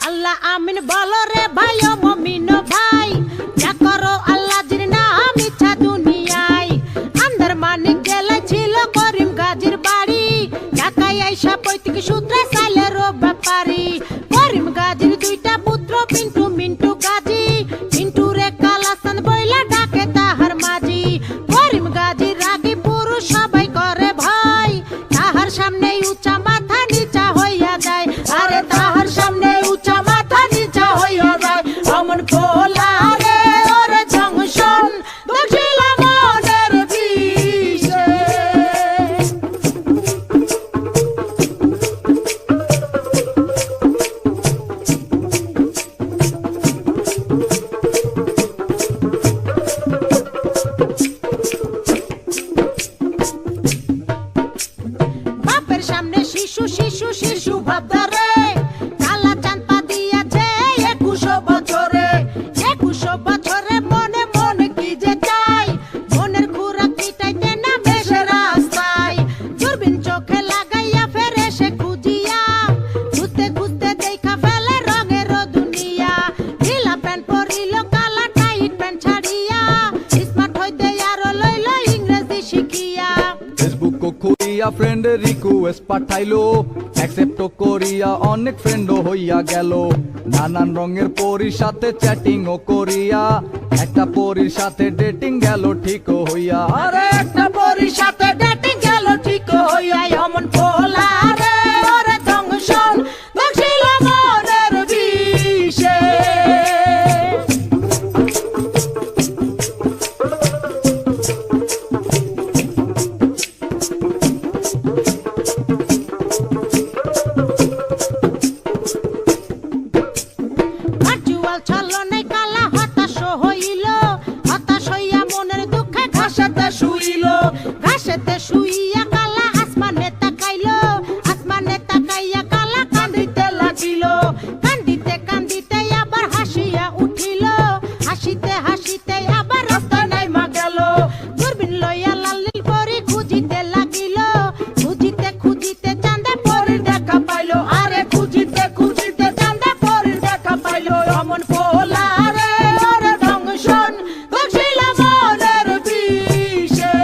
আল্লাহ আমিন বলো রে ভাই ও মমিন ভাই, যা করো আল্লাহ জির নাম ইচ্ছা দুনিয়ায়। আন্দার মানিক জেলায় ছিল করিম গাজীর বাড়ি, ঢাকায় আইসা পৈতৃক সূত্রে সাইলের ব্যাপারী। করিম গাজীর দুইটা পুত্র পিন্টু মিন্টু গাজী, পিন্টু রে কালাসান বইলা ডাকে তাহার মাঝি। করিম গাজীর রাগী পুরুষ সবাই করে ভয়, তাহার সামনে উঁচা মাথা নিচা হইয়া যায়। আরে তাহার সামনে উঁচা মাথা নিচা হইয়া যায়। অমন পোলা রে ওর জংশন দেখিল মনের বিষে। বাপের সামনে শিশু শিশু শিশু ভাবদারে, কালা চাঁদ পা দিয়াছে 21 বছরে। 21 বছরে মনে মনে কি যে চাই, মনের খুরাক মিটাইতে না বেশে রাস্তায়। দূরবীন চোখে লাগাইয়া ফেরে সে খুঁজিয়া, খুঁজতে খুঁজতে দেখা ফেলে রঙের দুনিয়া। ঢিলা প্যান্ট পরিল কালা টাইট প্যান্ট ছাড়িয়া, স্মার্ট হইতে আরো লইল ইংরেজি শিখিয়া। ফেসবুক খুলিয়া ফ্রেন্ডের রিকোয়েস্ট পাঠাইলো, অ্যাকসেপ্ট করিয়া অনেক ফ্রেন্ডও হইয়া গেল। নানান রঙের পরীর সাথে চ্যাটিং ও করিয়া, একটা পরীর সাথে ডেটিং গেল ঠিক হইয়া। আরে একটা পরীর সাথে ডেটিং গেল ঠিক হইয়া। অমন পোলা রে ওরে জংশন দেখিল মনের বিষে। ভার্চুয়াল ছলনায় কালা হতাশ হইল, হতাশ হইয়া মনের দুঃখে ঘাসেতে শুইল। ঘাসেতে শুইয়া কালা আসমানে তাকাইল, আসমানে তাকাইয়া কালা কান্দিতে লাগিল। কান্দিতে কান্দিতে আবার হাসিয়া উঠিল, হাসিতে হাসিতে আবার রাস্তা নাইমা গেল। দূরবীন লইয়া লাল নীল পরি খুঁজিতে লাগিল, খুঁজিতে খুঁজিতে চাঁদে পরির দেখা পাইল। আরে খুঁজিতে খুঁজিতে চাঁদে পরির দেখা পাইল। অমন পোলা রে ওরে জংশন দেখিল মনের বিষে।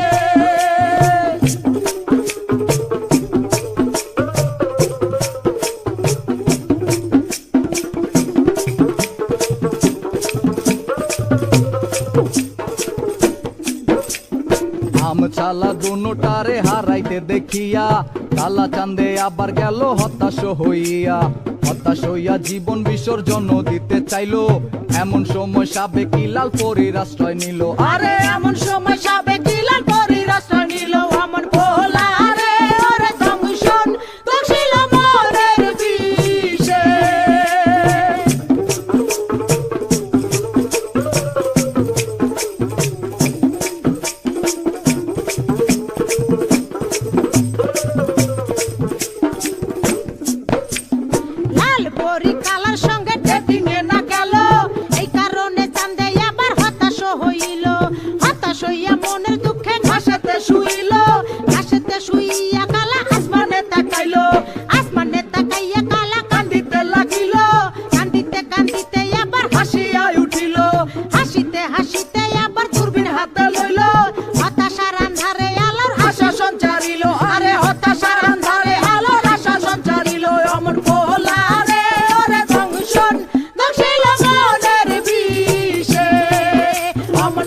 আমছালা দুটারে হারাইতে দেখিয়া, কালা চাঁদে আবার গেল হতাশ হইয়া। হতাশ হইয়া জীবন বিসর্জন দিতে চাইলো, এমন সময় সাবেকি লাল পরীর আশ্রয় নিল। আরে এমন সময় সাবেকি লাল পরীর আশ্রয় নিল। অমন পোলা রে ওরে জংশন দেখিল মনের বিষে। লাল পরী কালার সঙ্গে ডেটিং এ না গেল, এই কারণে চাঁদে আবার হতাশ হইল। হতাশ হইয়া মনের দুঃখে ঘাসেতে শুইল, ঘাসেতে শুইয়া কালা আসমানে তাকাইল। আসমানে তাকাইয়া কালা কান্দিতে লাগিল, কান্দিতে কান্দিতে আবার হাসিয়া উঠিল। হাসিতে হাসিতে আবার দূরবীন হাতে লইল, হতাশার আন্ধারে আলোর আশা সঞ্চারিল। আরে হতাশার আন্ধারে আলোর আশা সঞ্চারিল। অমন পোলা রে ওরে জংশন দেখিল মনের বিষে। অমন